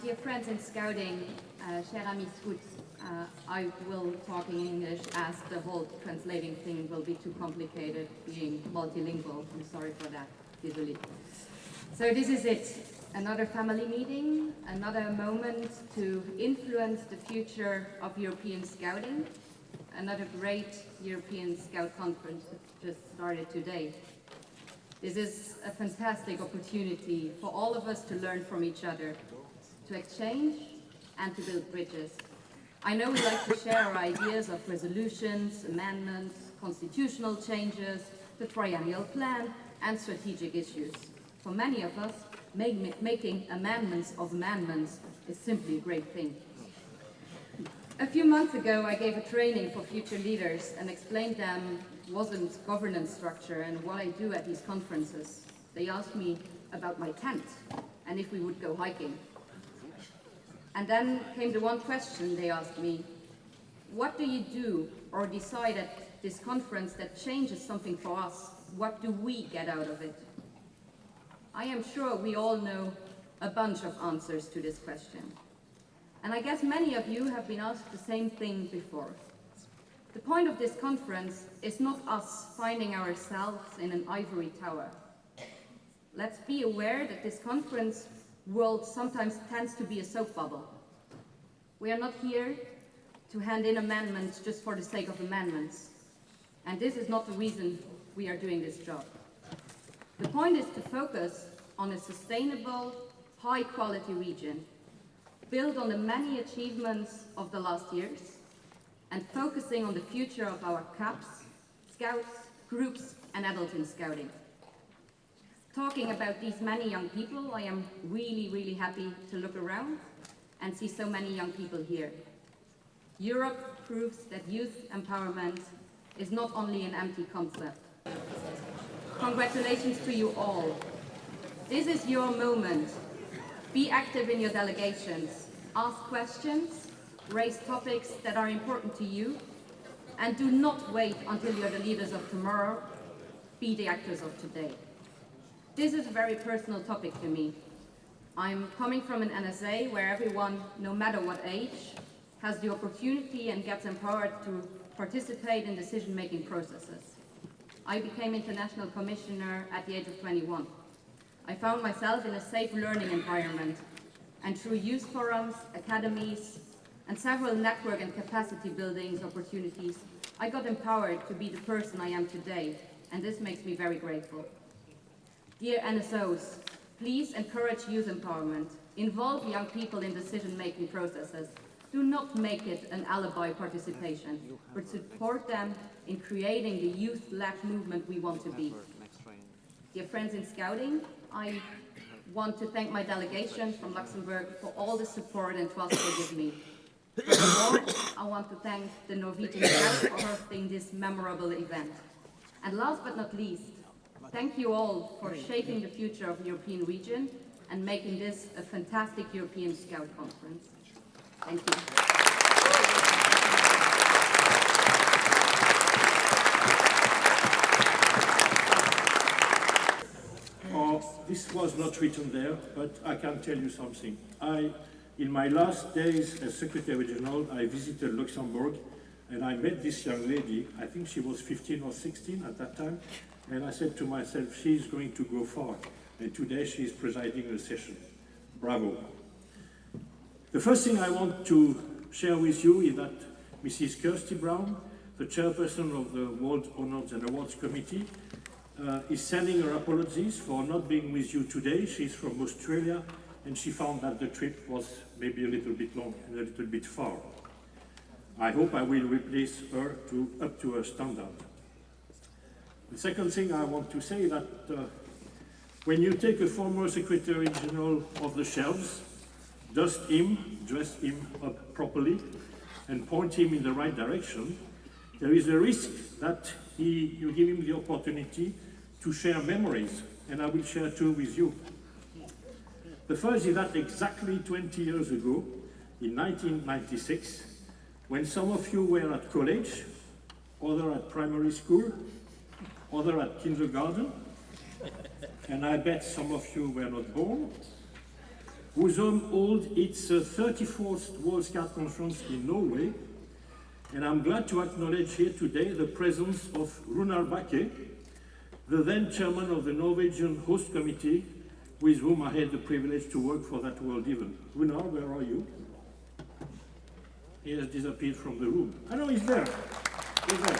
Dear friends in Scouting, chers amis scouts, I will talk in English as the whole translating thing will be too complicated, being multilingual. I'm sorry for that, désolé. So this is it, another family meeting, another moment to influence the future of European Scouting, another great European Scout conference that just started today. This is a fantastic opportunity for all of us to learn from each other, to exchange and to build bridges. I know we like to share our ideas of resolutions, amendments, constitutional changes, the triennial plan and strategic issues. For many of us, making amendments of amendments is simply a great thing. A few months ago, I gave a training for future leaders and explained them wasn't governance structure and what I do at these conferences. They asked me about my tent and if we would go hiking. And then came the one question they asked me: what do you do or decide at this conference that changes something for us? What do we get out of it? I am sure we all know a bunch of answers to this question. And I guess many of you have been asked the same thing before. The point of this conference is not us finding ourselves in an ivory tower. Let's be aware that this conference world sometimes tends to be a soap bubble. We are not here to hand in amendments just for the sake of amendments. And this is not the reason we are doing this job. The point is to focus on a sustainable, high-quality region, build on the many achievements of the last years, and focusing on the future of our CAPs, Scouts, groups, and adults in Scouting. Talking about these many young people, I am really happy to look around and see so many young people here. Europe proves that youth empowerment is not only an empty concept. Congratulations to you all. This is your moment. Be active in your delegations, ask questions, raise topics that are important to you, and do not wait until you're the leaders of tomorrow. Be the actors of today. This is a very personal topic to me. I'm coming from an NSA where everyone, no matter what age, has the opportunity and gets empowered to participate in decision-making processes. I became International Commissioner at the age of 21. I found myself in a safe learning environment, and through youth forums, academies, and several network and capacity building opportunities, I got empowered to be the person I am today, and this makes me very grateful. Dear NSOs, please encourage youth empowerment. Involve young people in decision-making processes. Do not make it an alibi participation, but support them in creating the youth-led movement we want to be. Dear friends in Scouting, I want to thank my delegation from Luxembourg for all the support and trust they give me. Furthermore, I want to thank the Norwegian Scouts for hosting this memorable event. And last but not least, thank you all for shaping the future of the European region and making this a fantastic European Scout Conference. Thank you. This was not written there, but I can tell you something. In my last days as Secretary General, I visited Luxembourg and I met this young lady. I think she was 15 or 16 at that time. And I said to myself, she's going to go far. And today she's presiding a session. Bravo. The first thing I want to share with you is that Mrs. Kirsty Brown, the chairperson of the World Honors and Awards Committee, is sending her apologies for not being with you today. She's from Australia and she found that the trip was maybe a little bit long and a little bit far. I hope I will replace her up to her standard. The second thing I want to say is that when you take a former Secretary General off the shelves, dust him, dress him up properly, and point him in the right direction, there is a risk that you give him the opportunity to share memories, and I will share two with you. The first is that exactly 20 years ago, in 1996, when some of you were at college, others at primary school, others at kindergarten, and I bet some of you were not born, whose home holds its 34th World Scout Conference in Norway. And I'm glad to acknowledge here today the presence of Runar Bakke, the then chairman of the Norwegian host committee, with whom I had the privilege to work for that world event. Runar, where are you? He has disappeared from the room. I know he's there. He's there.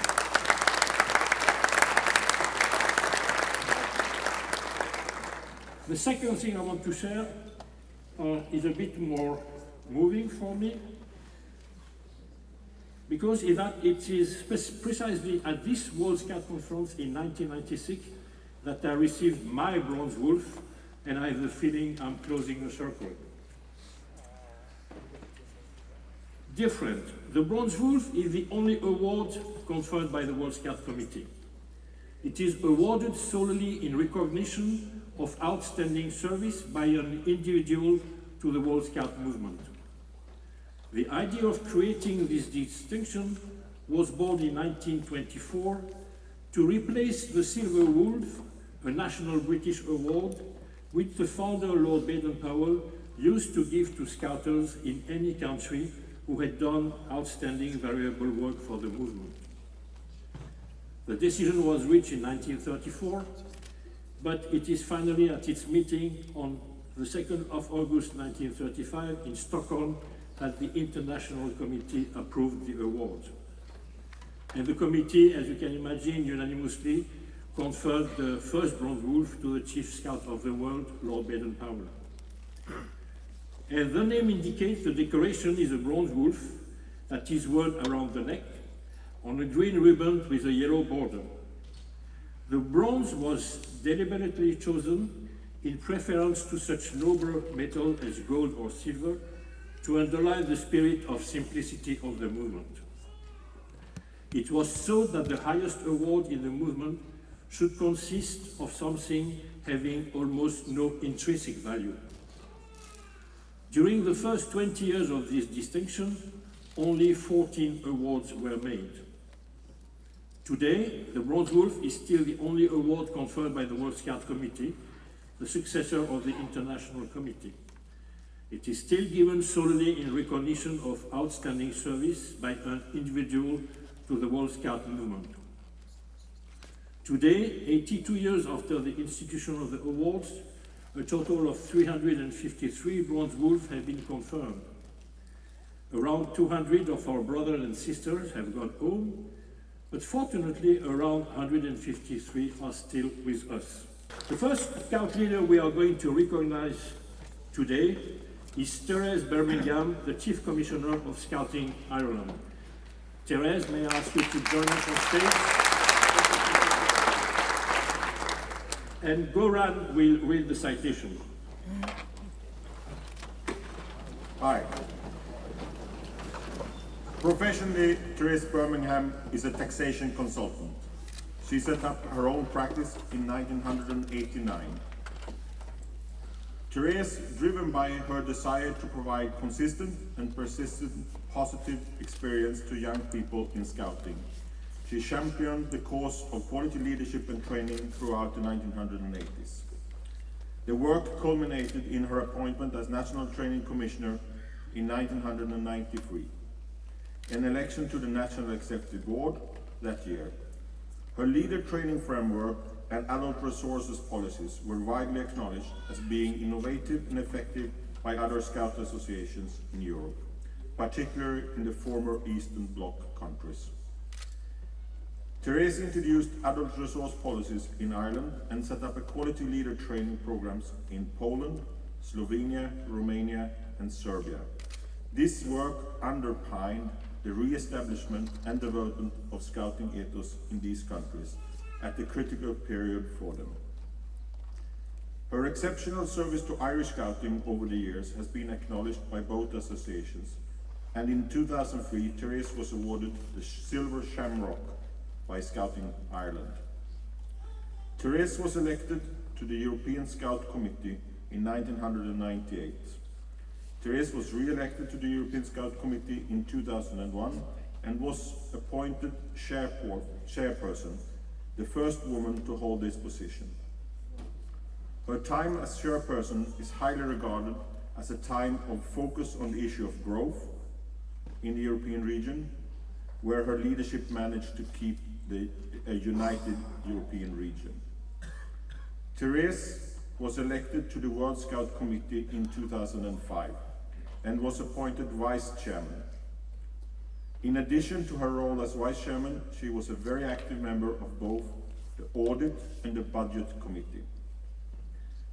The second thing I want to share is a bit more moving for me, because it is precisely at this World Scout Conference in 1996 that I received my bronze wolf, and I have the feeling I'm closing a circle. Different. The bronze wolf is the only award conferred by the World Scout Committee. It is awarded solely in recognition of outstanding service by an individual to the World Scout movement. The idea of creating this distinction was born in 1924 to replace the Silver Wolf, a national British award, which the founder, Lord Baden-Powell, used to give to scouters in any country who had done outstanding variable work for the movement. The decision was reached in 1934, but it is finally at its meeting on the 2nd of August 1935 in Stockholm that the International Committee approved the award. And the committee, as you can imagine, unanimously conferred the first bronze wolf to the chief scout of the world, Lord Baden-Powell. And the name indicates the decoration is a bronze wolf that is worn around the neck on a green ribbon with a yellow border. The bronze was deliberately chosen in preference to such noble metal as gold or silver to underline the spirit of simplicity of the movement. It was thought that the highest award in the movement should consist of something having almost no intrinsic value. During the first 20 years of this distinction, only 14 awards were made. Today, the Bronze Wolf is still the only award conferred by the World Scout Committee, the successor of the International Committee. It is still given solely in recognition of outstanding service by an individual to the World Scout movement. Today, 82 years after the institution of the awards, a total of 353 Bronze Wolves have been confirmed. Around 200 of our brothers and sisters have gone home, but fortunately around 153 are still with us. The first scout leader we are going to recognize today is Therese Birmingham, the Chief Commissioner of Scouting Ireland. Therese, may I ask you to join us on stage? And Goran will read the citation. Hi. Professionally, Therese Birmingham is a taxation consultant. She set up her own practice in 1989. Therese, driven by her desire to provide consistent and persistent positive experience to young people in Scouting, she championed the cause of quality leadership and training throughout the 1980s. The work culminated in her appointment as National Training Commissioner in 1993, an election to the National Executive Board that year. Her leader training framework and adult resources policies were widely acknowledged as being innovative and effective by other Scout associations in Europe, particularly in the former Eastern Bloc countries. Therese introduced adult resource policies in Ireland and set up a quality leader training programs in Poland, Slovenia, Romania, and Serbia. This work underpinned the re-establishment and development of Scouting ethos in these countries at the critical period for them. Her exceptional service to Irish Scouting over the years has been acknowledged by both associations, and in 2003, Therese was awarded the Silver Shamrock by Scouting Ireland. Therese was elected to the European Scout Committee in 1998. Therese was re-elected to the European Scout Committee in 2001 and was appointed chairperson, the first woman to hold this position. Her time as chairperson is highly regarded as a time of focus on the issue of growth in the European region, where her leadership managed to keep a united European region. Therese was elected to the World Scout Committee in 2005 and was appointed vice chairman. In addition to her role as vice chairman, she was a very active member of both the audit and the budget committee.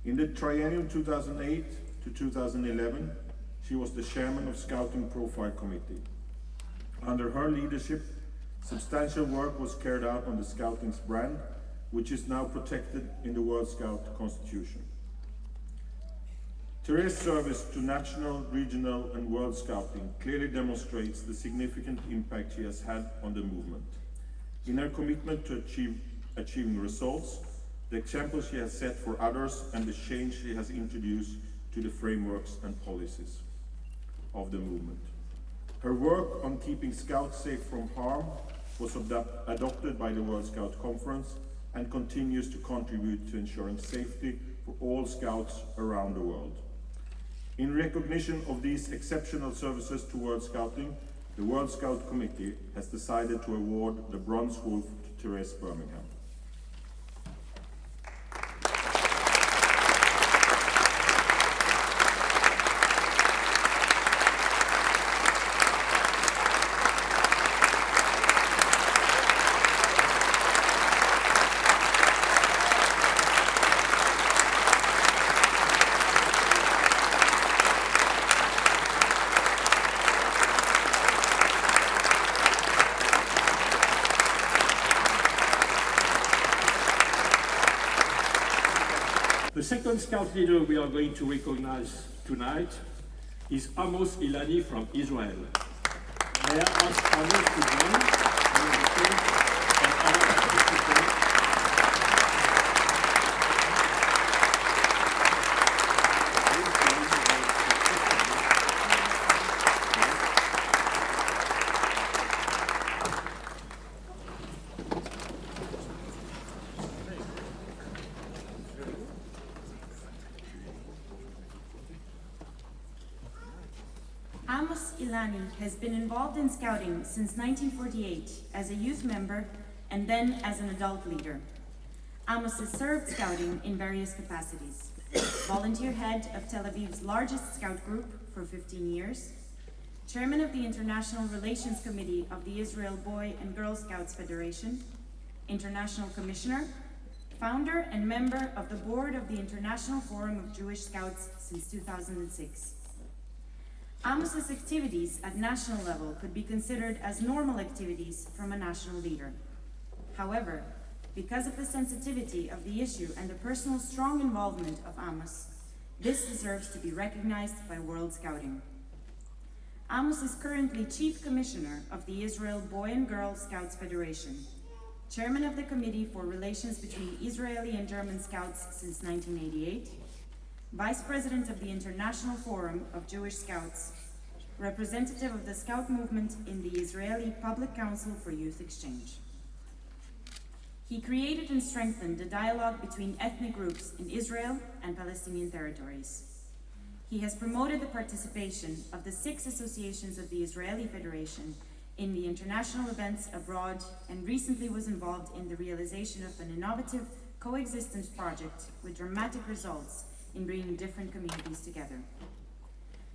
In the triennium 2008 to 2011, she was the chairman of Scouting Profile Committee. Under her leadership, substantial work was carried out on the Scouting's brand, which is now protected in the World Scout Constitution. Therese's service to national, regional and World Scouting clearly demonstrates the significant impact she has had on the movement. In her commitment to achieving results, the example she has set for others and the change she has introduced to the frameworks and policies of the movement. Her work on keeping Scouts safe from harm was adopted by the World Scout Conference and continues to contribute to ensuring safety for all Scouts around the world. In recognition of these exceptional services to World Scouting, the World Scout Committee has decided to award the Bronze Wolf to Therese Birmingham. The second Scout leader we are going to recognize tonight is Amos Ilani from Israel. May I ask Amos to join and other participants. Amos Ilani has been involved in Scouting since 1948 as a youth member and then as an adult leader. Amos has served Scouting in various capacities. Volunteer head of Tel Aviv's largest Scout group for 15 years, chairman of the International Relations Committee of the Israel Boy and Girl Scouts Federation, international commissioner, founder and member of the board of the International Forum of Jewish Scouts since 2006. Amos's activities at national level could be considered as normal activities from a national leader. However, because of the sensitivity of the issue and the personal strong involvement of Amos, this deserves to be recognized by World Scouting. Amos is currently Chief Commissioner of the Israel Boy and Girl Scouts Federation, Chairman of the Committee for Relations between Israeli and German Scouts since 1988, Vice President of the International Forum of Jewish Scouts, representative of the Scout movement in the Israeli Public Council for Youth Exchange. He created and strengthened the dialogue between ethnic groups in Israel and Palestinian territories. He has promoted the participation of the 6 associations of the Israeli Federation in the international events abroad and recently was involved in the realization of an innovative coexistence project with dramatic results in bringing different communities together.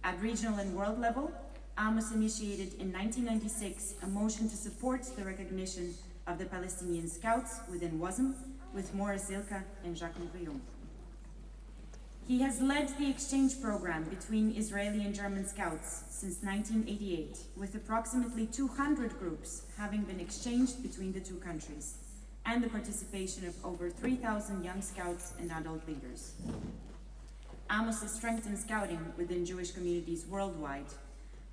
At regional and world level, Amos initiated in 1996 a motion to support the recognition of the Palestinian Scouts within WASM with Morris Zilka and Jacques Brion. He has led the exchange program between Israeli and German Scouts since 1988, with approximately 200 groups having been exchanged between the two countries, and the participation of over 3,000 young Scouts and adult leaders. Amos has strengthened Scouting within Jewish communities worldwide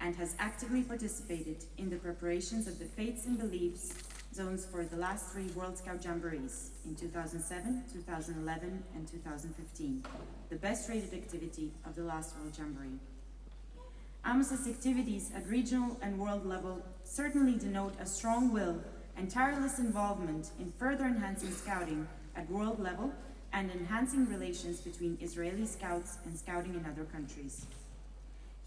and has actively participated in the preparations of the Faiths and Beliefs zones for the last 3 World Scout Jamborees in 2007, 2011, and 2015, the best rated activity of the last World Jamboree. Amos's activities at regional and world level certainly denote a strong will and tireless involvement in further enhancing Scouting at world level and enhancing relations between Israeli Scouts and Scouting in other countries.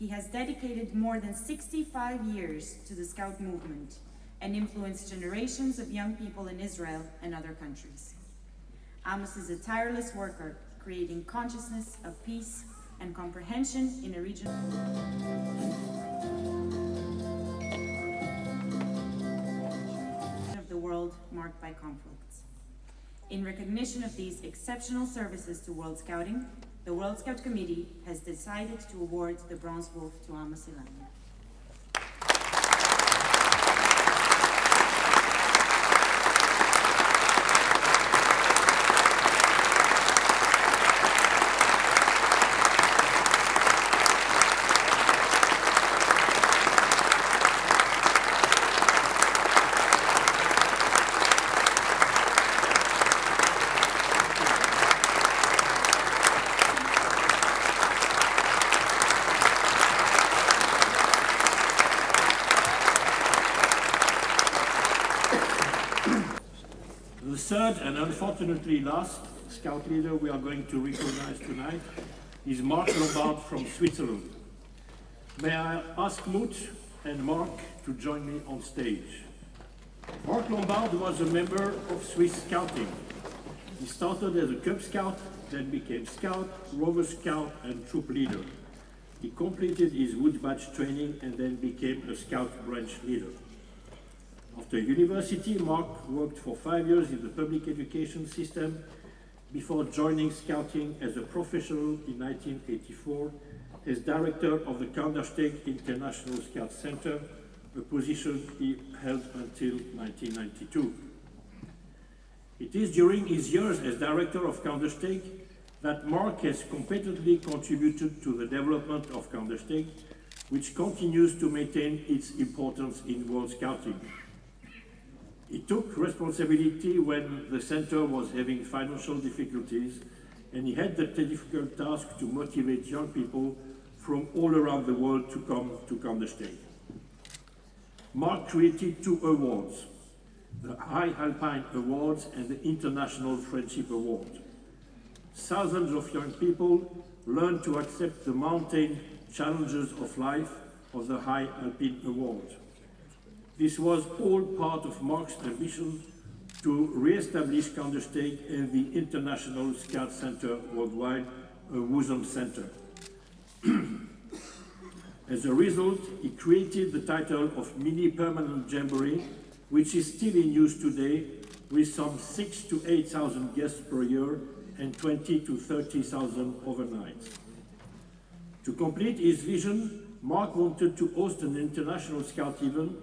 he has dedicated more than 65 years to the Scout movement and influenced generations of young people in Israel and other countries. Amos is a tireless worker, creating consciousness of peace and comprehension in a region of the world marked by conflicts. In recognition of these exceptional services to World Scouting, the World Scout Committee has decided to award the Bronze Wolf to Amos Ilani. The third and unfortunately last Scout leader we are going to recognize tonight is Mark Lombard from Switzerland. May I ask Moot and Mark to join me on stage. Mark Lombard was a member of Swiss Scouting. He started as a Cub Scout, then became Scout, Rover Scout and Troop Leader. He completed his Wood Badge training and then became a Scout branch leader. After university, Mark worked for 5 years in the public education system before joining Scouting as a professional in 1984 as director of the Kandersteg International Scout Center, a position he held until 1992. It is during his years as director of Kandersteg that Mark has competently contributed to the development of Kandersteg, which continues to maintain its importance in World Scouting. He took responsibility when the center was having financial difficulties, and he had the difficult task to motivate young people from all around the world to come to Kandersteg. Mark created 2 awards, the High Alpine Awards and the International Friendship Award. Thousands of young people learned to accept the mountain challenges of life of the High Alpine Award. This was all part of Mark's ambition to re-establish Kandersteg and the International Scout Center worldwide, a WUSM center. As a result, he created the title of Mini Permanent Jamboree, which is still in use today, with some 6,000 to 8,000 guests per year and 20,000 to 30,000 overnights. To complete his vision, Mark wanted to host an international Scout event,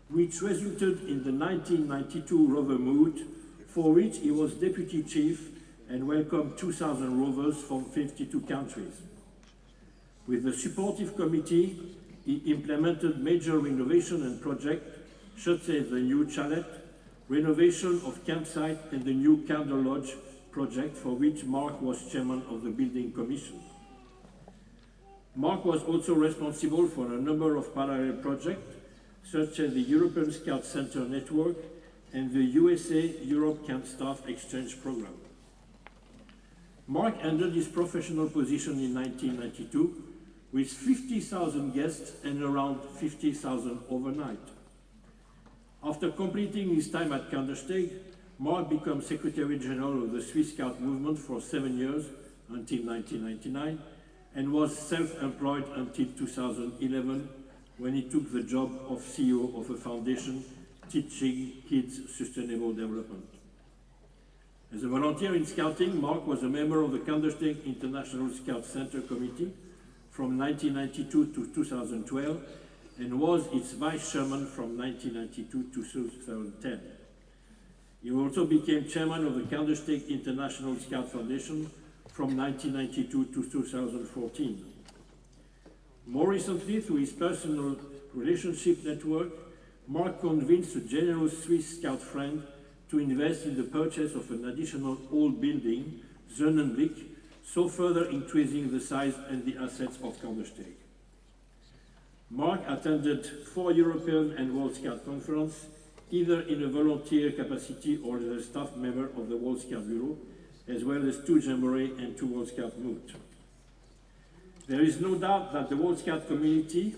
which resulted in the 1992 Rover Moot, for which he was deputy chief and welcomed 2,000 rovers from 52 countries. With the supportive committee, he implemented major renovation and projects, such as the new chalet, renovation of campsite, and the new Candle Lodge project, for which Mark was chairman of the building commission. Mark was also responsible for a number of parallel projects, such as the European Scout Center Network and the USA-Europe Camp Staff Exchange Program. Mark ended his professional position in 1992 with 50,000 guests and around 50,000 overnight. After completing his time at Kandersteg, Mark became Secretary General of the Swiss Scout movement for 7 years until 1999 and was self-employed until 2011, when he took the job of CEO of a foundation teaching kids sustainable development. As a volunteer in Scouting, Mark was a member of the Kandersteg International Scout Center Committee from 1992 to 2012 and was its vice chairman from 1992 to 2010. He also became chairman of the Kandersteg International Scout Foundation from 1992 to 2014. More recently, through his personal relationship network, Mark convinced a generous Swiss Scout friend to invest in the purchase of an additional old building, Sonnenblick, so further increasing the size and the assets of Kandersteg. Mark attended 4 European and World Scout conferences, either in a volunteer capacity or as a staff member of the World Scout Bureau, as well as 2 Jamboree and 2 World Scout Moot. There is no doubt that the World Scout community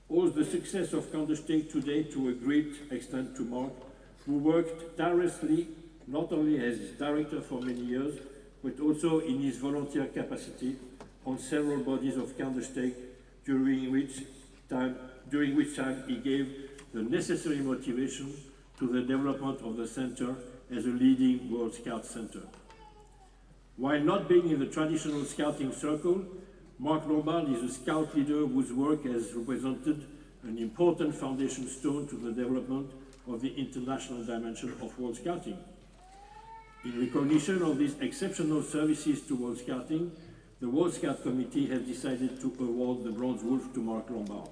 owes the success of Candlestick today to a great extent to Mark, who worked tirelessly not only as its director for many years, but also in his volunteer capacity on several bodies of Candlestick, during which time he gave the necessary motivation to the development of the center as a leading World Scout center. While not being in the traditional scouting circle, Mark Lombard is a scout leader whose work has represented an important foundation stone to the development of the international dimension of World Scouting. In recognition of these exceptional services to World Scouting, the World Scout Committee has decided to award the Bronze Wolf to Mark Lombard.